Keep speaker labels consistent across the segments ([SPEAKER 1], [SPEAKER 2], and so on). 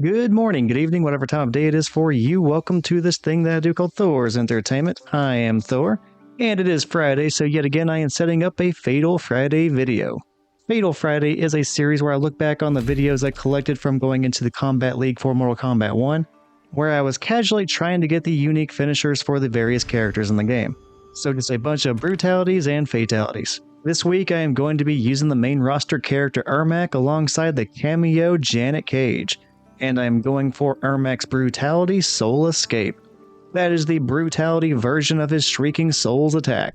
[SPEAKER 1] Good morning, good evening, whatever time of day it is for you. Welcome to this thing that I do called Thor's Entertainment. I am Thor, and it is Friday, so yet again I am setting up a Fatal Friday video. Fatal Friday is a series where I look back on the videos I collected from going into the Kombat League for Mortal Kombat 1, where I was casually trying to get the unique finishers for the various characters in the game. So just a bunch of brutalities and fatalities. This week I am going to be using the main roster character Ermac alongside the cameo janetcage. And I'm going for Ermac's Brutality Soul Escape. That is the Brutality version of his Shrieking Soul's attack.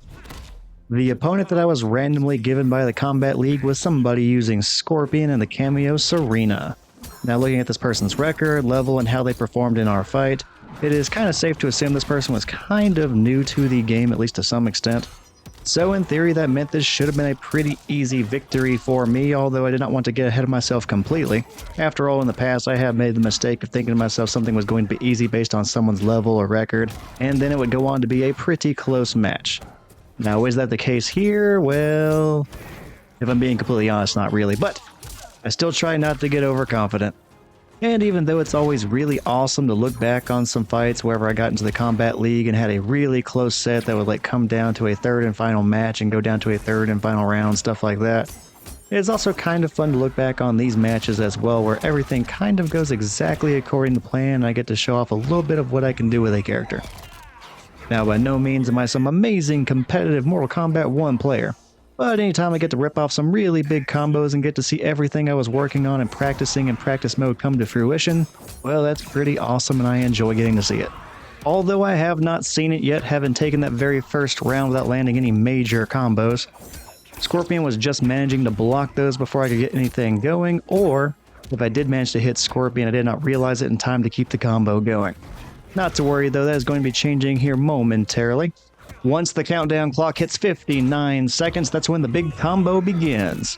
[SPEAKER 1] The opponent that I was randomly given by the Kombat League was somebody using Scorpion and the cameo Sareena. Now looking at this person's record, level, and how they performed in our fight, it is kind of safe to assume this person was kind of new to the game, at least to some extent. So in theory that meant this should have been a pretty easy victory for me, although I did not want to get ahead of myself completely. After all, in the past I have made the mistake of thinking to myself something was going to be easy based on someone's level or record, and then it would go on to be a pretty close match. Now is that the case here? Well, if I'm being completely honest, not really, but I still try not to get overconfident. And even though it's always really awesome to look back on some fights wherever I got into the Kombat League and had a really close set that would come down to a third and final match and go down to a third and final round, stuff like that, it's also kind of fun to look back on these matches as well, where everything kind of goes exactly according to plan and I get to show off a little bit of what I can do with a character. Now by no means am I some amazing competitive Mortal Kombat 1 player, but anytime I get to rip off some really big combos and get to see everything I was working on and practicing in practice mode come to fruition, well, that's pretty awesome and I enjoy getting to see it. Although I have not seen it yet, having taken that very first round without landing any major combos. Scorpion was just managing to block those before I could get anything going, or if I did manage to hit Scorpion, I did not realize it in time to keep the combo going. Not to worry though, that is going to be changing here momentarily. Once the countdown clock hits 59 seconds, that's when the big combo begins.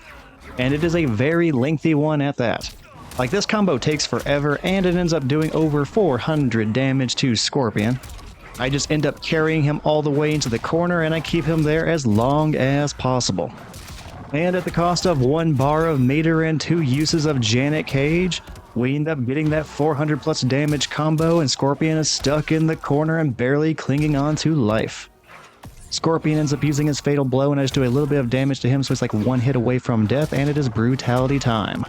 [SPEAKER 1] And it is a very lengthy one at that. Like, this combo takes forever, and it ends up doing over 400 damage to Scorpion. I just end up carrying him all the way into the corner, and I keep him there as long as possible. And at the cost of 1 bar of meter and 2 uses of janetcage, we end up getting that 400 plus damage combo, and Scorpion is stuck in the corner and barely clinging on to life. Scorpion ends up using his fatal blow, and I just do a little bit of damage to him, so it's like 1 hit away from death, and it is Brutality Time.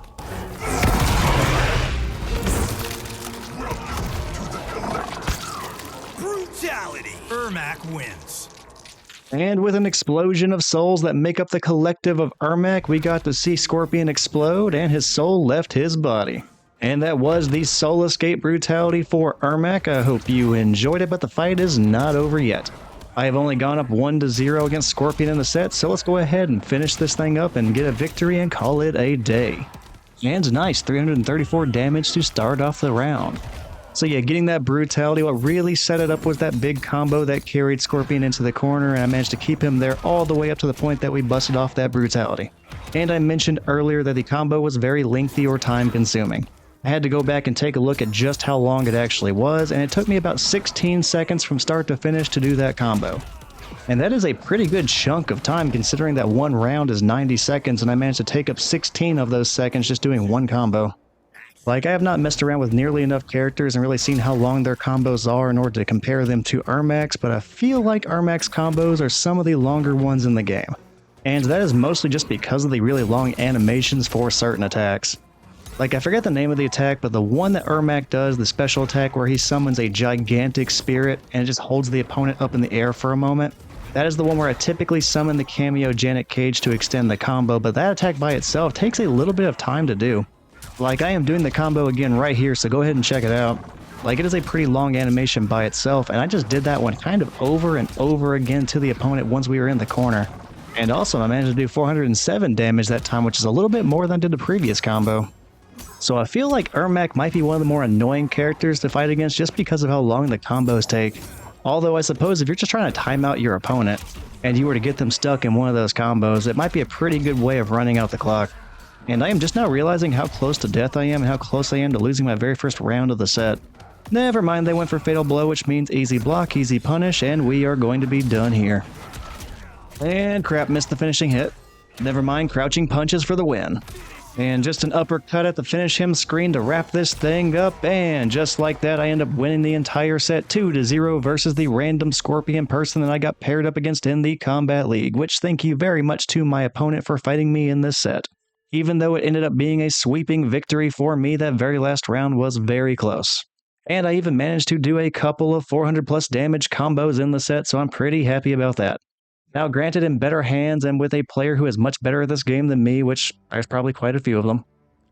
[SPEAKER 2] Brutality! Ermac wins.
[SPEAKER 1] And with an explosion of souls that make up the collective of Ermac, we got to see Scorpion explode, and his soul left his body. And that was the Soul Escape Brutality for Ermac. I hope you enjoyed it, but the fight is not over yet. I have only gone up 1-0 against Scorpion in the set, so let's go ahead and finish this thing up and get a victory and call it a day. And nice, 334 damage to start off the round. So yeah, getting that Brutality, what really set it up was that big combo that carried Scorpion into the corner, and I managed to keep him there all the way up to the point that we busted off that Brutality. And I mentioned earlier that the combo was very lengthy or time consuming. I had to go back and take a look at just how long it actually was, and it took me about 16 seconds from start to finish to do that combo. And that is a pretty good chunk of time considering that 1 round is 90 seconds and I managed to take up 16 of those seconds just doing 1 combo. Like, I have not messed around with nearly enough characters and really seen how long their combos are in order to compare them to Ermac's, but I feel like Ermac's combos are some of the longer ones in the game. And that is mostly just because of the really long animations for certain attacks. Like, I forget the name of the attack, but the one that Ermac does, the special attack where he summons a gigantic spirit and it just holds the opponent up in the air for a moment, that is the one where I typically summon the cameo janetcage to extend the combo, but that attack by itself takes a little bit of time to do. Like, I am doing the combo again right here, so go ahead and check it out. Like, it is a pretty long animation by itself, and I just did that one kind of over and over again to the opponent once we were in the corner. And also, I managed to do 407 damage that time, which is a little bit more than I did the previous combo. So I feel like Ermac might be one of the more annoying characters to fight against just because of how long the combos take. Although I suppose if you're just trying to time out your opponent and you were to get them stuck in one of those combos, it might be a pretty good way of running out the clock. And I am just now realizing how close to death I am and how close I am to losing my very first round of the set. Never mind, they went for Fatal Blow, which means easy block, easy punish, and we are going to be done here. And crap, missed the finishing hit. Never mind, crouching punches for the win. And just an uppercut at the finish him screen to wrap this thing up, and just like that I end up winning the entire set 2-0 versus the random scorpion person that I got paired up against in the Kombat League, which thank you very much to my opponent for fighting me in this set. Even though it ended up being a sweeping victory for me, that very last round was very close. And I even managed to do a couple of 400 plus damage combos in the set, so I'm pretty happy about that. Now, granted, in better hands and with a player who is much better at this game than me, which there's probably quite a few of them,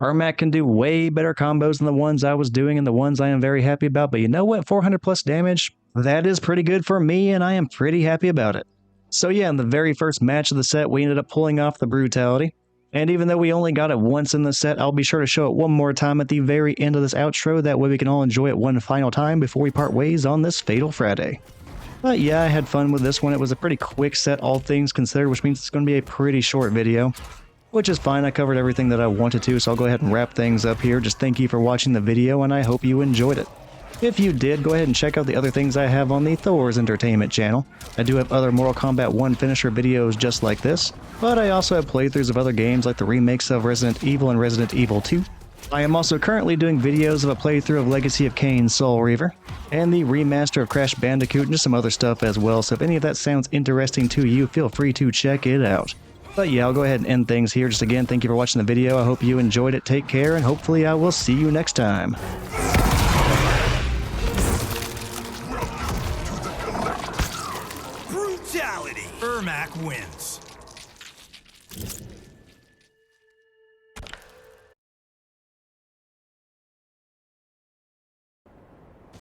[SPEAKER 1] Ermac can do way better combos than the ones I was doing and the ones I am very happy about. But you know what? 400 plus damage, that is pretty good for me, and I am pretty happy about it. So yeah, in the very first match of the set, we ended up pulling off the Brutality. And even though we only got it once in the set, I'll be sure to show it one more time at the very end of this outro. That way we can all enjoy it one final time before we part ways on this Fatal Friday. But yeah, I had fun with this one. It was a pretty quick set, all things considered, which means it's going to be a pretty short video. Which is fine, I covered everything that I wanted to, so I'll go ahead and wrap things up here. Just thank you for watching the video, and I hope you enjoyed it. If you did, go ahead and check out the other things I have on the Thor's Entertainment channel. I do have other Mortal Kombat 1 finisher videos just like this, but I also have playthroughs of other games like the remakes of Resident Evil and Resident Evil 2. I am also currently doing videos of a playthrough of Legacy of Kain Soul Reaver, and the remaster of Crash Bandicoot and just some other stuff as well, so if any of that sounds interesting to you, feel free to check it out. But yeah, I'll go ahead and end things here. Just again, thank you for watching the video. I hope you enjoyed it. Take care, and hopefully I will see you next time.
[SPEAKER 2] Brutality. Ermac wins.